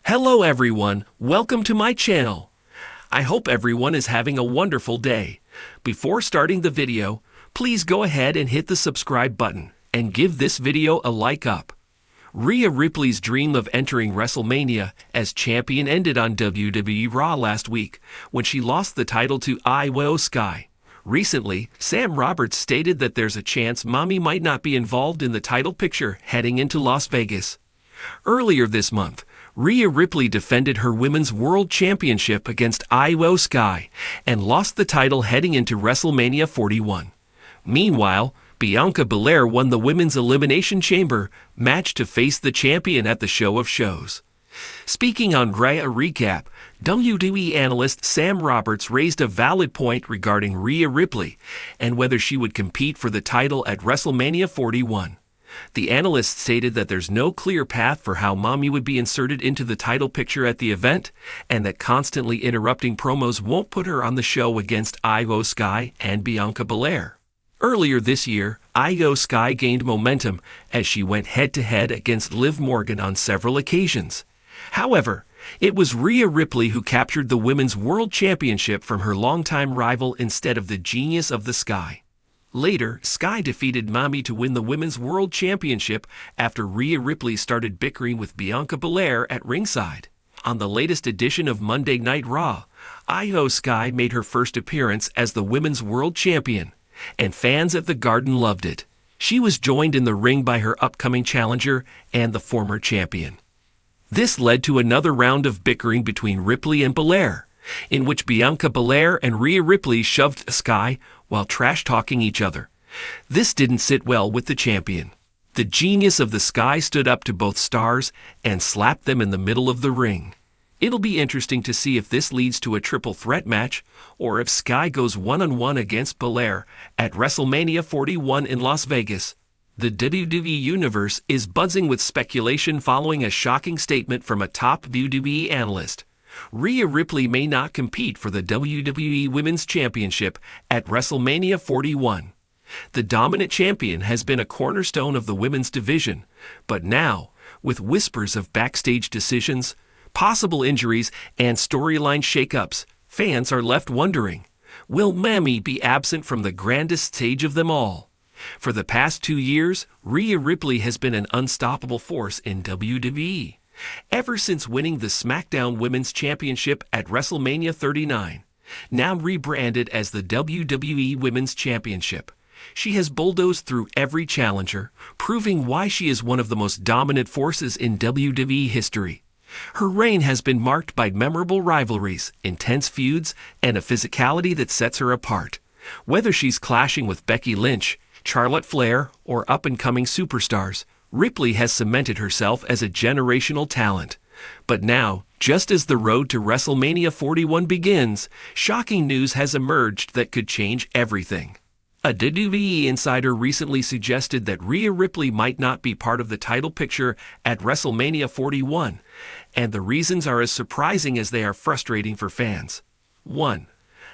Hello everyone, welcome to my channel. I hope everyone is having a wonderful day. Before starting the video, please go ahead and hit the subscribe button and give this video a like up. Rhea Ripley's dream of entering WrestleMania as champion ended on WWE Raw last week when she lost the title to Io Sky. Recently, Sam Roberts stated that there's a chance Mommy might not be involved in the title picture heading into Las Vegas. Earlier this month, Rhea Ripley defended her Women's World Championship against Io Sky and lost the title heading into WrestleMania 41. Meanwhile, Bianca Belair won the Women's Elimination Chamber match to face the champion at the Show of Shows. Speaking on Rhea Recap, WWE analyst Sam Roberts raised a valid point regarding Rhea Ripley and whether she would compete for the title at WrestleMania 41. The analyst stated that there's no clear path for how Mommy would be inserted into the title picture at the event, and that constantly interrupting promos won't put her on the show against Io Sky and Bianca Belair. Earlier this year, Io Sky gained momentum as she went head-to-head against Liv Morgan on several occasions. However, it was Rhea Ripley who captured the Women's World Championship from her longtime rival instead of the Genius of the Sky. Later, Sky defeated Mommy to win the Women's World Championship after Rhea Ripley started bickering with Bianca Belair at ringside. On the latest edition of Monday Night Raw, Io Sky made her first appearance as the Women's World Champion, and fans at the Garden loved it. She was joined in the ring by her upcoming challenger and the former champion. This led to another round of bickering between Ripley and Belair, in which Bianca Belair and Rhea Ripley shoved Sky while trash-talking each other. This didn't sit well with the champion. The Genius of the Sky stood up to both stars and slapped them in the middle of the ring. It'll be interesting to see if this leads to a triple threat match, or if Sky goes one-on-one against Belair at WrestleMania 41 in Las Vegas. The WWE Universe is buzzing with speculation following a shocking statement from a top WWE analyst. Rhea Ripley may not compete for the WWE Women's Championship at WrestleMania 41. The dominant champion has been a cornerstone of the women's division, but now, with whispers of backstage decisions, possible injuries, and storyline shakeups, fans are left wondering, will Mommy be absent from the grandest stage of them all? For the past 2 years, Rhea Ripley has been an unstoppable force in WWE. Ever since winning the SmackDown Women's Championship at WrestleMania 39, now rebranded as the WWE Women's Championship, she has bulldozed through every challenger, proving why she is one of the most dominant forces in WWE history. Her reign has been marked by memorable rivalries, intense feuds, and a physicality that sets her apart. Whether she's clashing with Becky Lynch, Charlotte Flair, or up-and-coming superstars, Ripley has cemented herself as a generational talent. But now, just as the road to WrestleMania 41 begins, shocking news has emerged that could change everything. A WWE insider recently suggested that Rhea Ripley might not be part of the title picture at WrestleMania 41, and the reasons are as surprising as they are frustrating for fans. 1.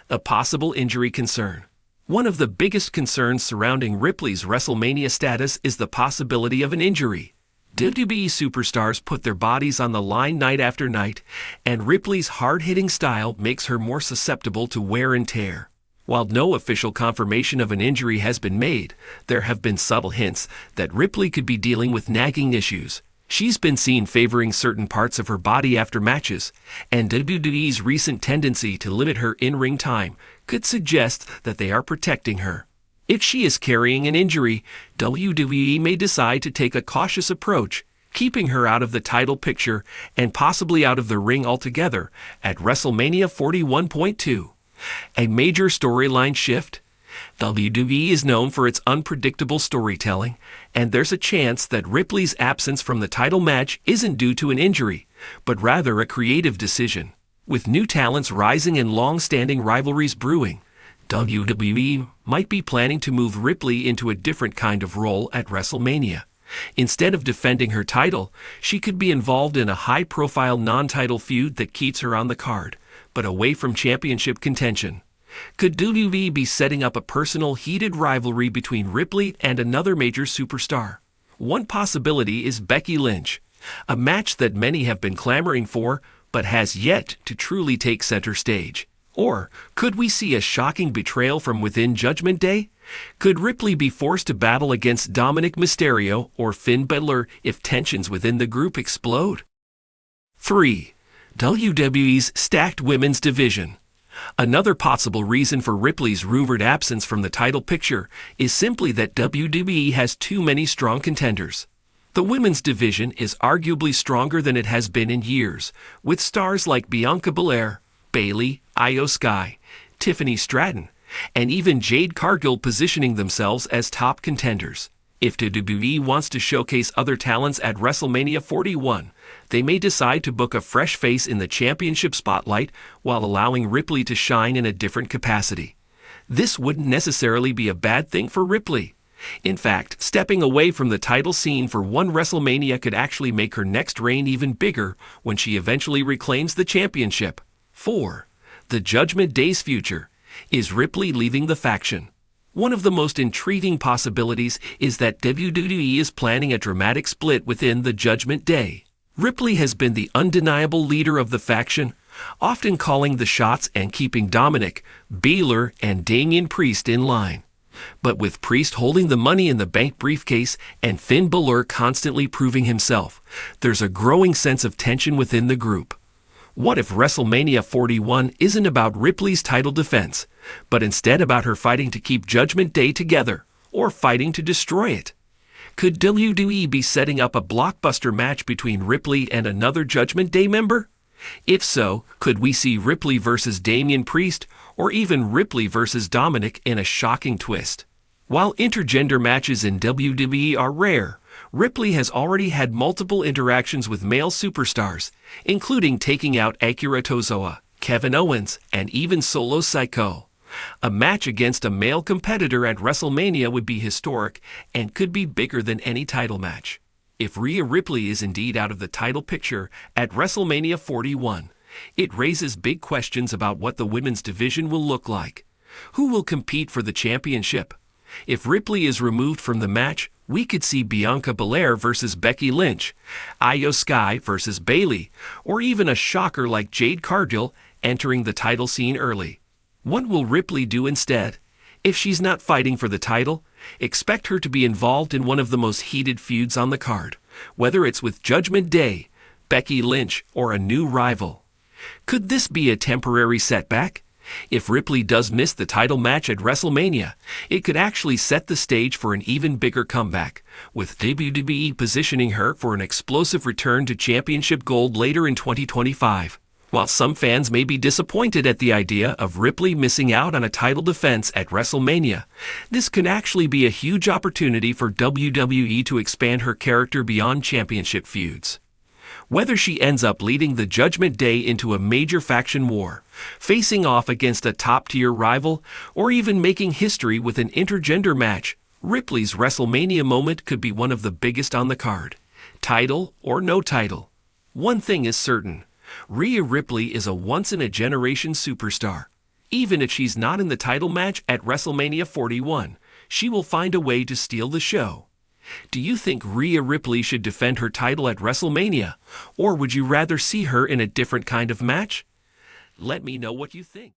A possible injury concern. One of the biggest concerns surrounding Ripley's WrestleMania status is the possibility of an injury. WWE superstars put their bodies on the line night after night, and Ripley's hard-hitting style makes her more susceptible to wear and tear. While no official confirmation of an injury has been made, there have been subtle hints that Ripley could be dealing with nagging issues. She's been seen favoring certain parts of her body after matches, and WWE's recent tendency to limit her in-ring time could suggest that they are protecting her. If she is carrying an injury, WWE may decide to take a cautious approach, keeping her out of the title picture and possibly out of the ring altogether at WrestleMania 41.2. A major storyline shift. WWE is known for its unpredictable storytelling, and there's a chance that Ripley's absence from the title match isn't due to an injury, but rather a creative decision. With new talents rising and long-standing rivalries brewing, WWE might be planning to move Ripley into a different kind of role at WrestleMania. Instead of defending her title, she could be involved in a high-profile non-title feud that keeps her on the card, but away from championship contention. Could WWE be setting up a personal heated rivalry between Ripley and another major superstar? One possibility is Becky Lynch. a match that many have been clamoring for but has yet to truly take center stage. Or could we see a shocking betrayal from within Judgment Day? Could Ripley be forced to battle against Dominic Mysterio or Finn Balor if tensions within the group explode? 3. WWE's stacked women's division. Another possible reason for Ripley's rumored absence from the title picture is simply that WWE has too many strong contenders. The women's division is arguably stronger than it has been in years, with stars like Bianca Belair, Bayley, Io Sky, Tiffany Stratton, and even Jade Cargill positioning themselves as top contenders. If WWE wants to showcase other talents at WrestleMania 41, they may decide to book a fresh face in the championship spotlight while allowing Ripley to shine in a different capacity. This wouldn't necessarily be a bad thing for Ripley. In fact, stepping away from the title scene for one WrestleMania could actually make her next reign even bigger when she eventually reclaims the championship. 4. The Judgment Day's future. Is Ripley leaving the faction? One of the most intriguing possibilities is that WWE is planning a dramatic split within the Judgment Day. Ripley has been the undeniable leader of the faction, often calling the shots and keeping Dominic, Balor, and Damian Priest in line. But with Priest holding the Money in the Bank briefcase and Finn Balor constantly proving himself, there's a growing sense of tension within the group. What if WrestleMania 41 isn't about Ripley's title defense, but instead about her fighting to keep Judgment Day together, or fighting to destroy it? Could WWE be setting up a blockbuster match between Ripley and another Judgment Day member? If so, could we see Ripley versus Damian Priest, or even Ripley versus Dominic in a shocking twist? While intergender matches in WWE are rare, Ripley has already had multiple interactions with male superstars, including taking out Akira Tozawa, Kevin Owens, and even Solo Sikoa. A match against a male competitor at WrestleMania would be historic and could be bigger than any title match. If Rhea Ripley is indeed out of the title picture at WrestleMania 41, it raises big questions about what the women's division will look like. Who will compete for the championship? If Ripley is removed from the match, we could see Bianca Belair versus Becky Lynch, Io Sky versus Bayley, or even a shocker like Jade Cargill entering the title scene early. What will Ripley do instead? If she's not fighting for the title, expect her to be involved in one of the most heated feuds on the card, whether it's with Judgment Day, Becky Lynch, or a new rival. Could this be a temporary setback? If Ripley does miss the title match at WrestleMania, it could actually set the stage for an even bigger comeback, with WWE positioning her for an explosive return to championship gold later in 2025. While some fans may be disappointed at the idea of Ripley missing out on a title defense at WrestleMania, this could actually be a huge opportunity for WWE to expand her character beyond championship feuds. Whether she ends up leading the Judgment Day into a major faction war, facing off against a top-tier rival, or even making history with an intergender match, Ripley's WrestleMania moment could be one of the biggest on the card. Title or no title. One thing is certain. Rhea Ripley is a once-in-a-generation superstar. Even if she's not in the title match at WrestleMania 41, she will find a way to steal the show. Do you think Rhea Ripley should defend her title at WrestleMania, or would you rather see her in a different kind of match? Let me know what you think.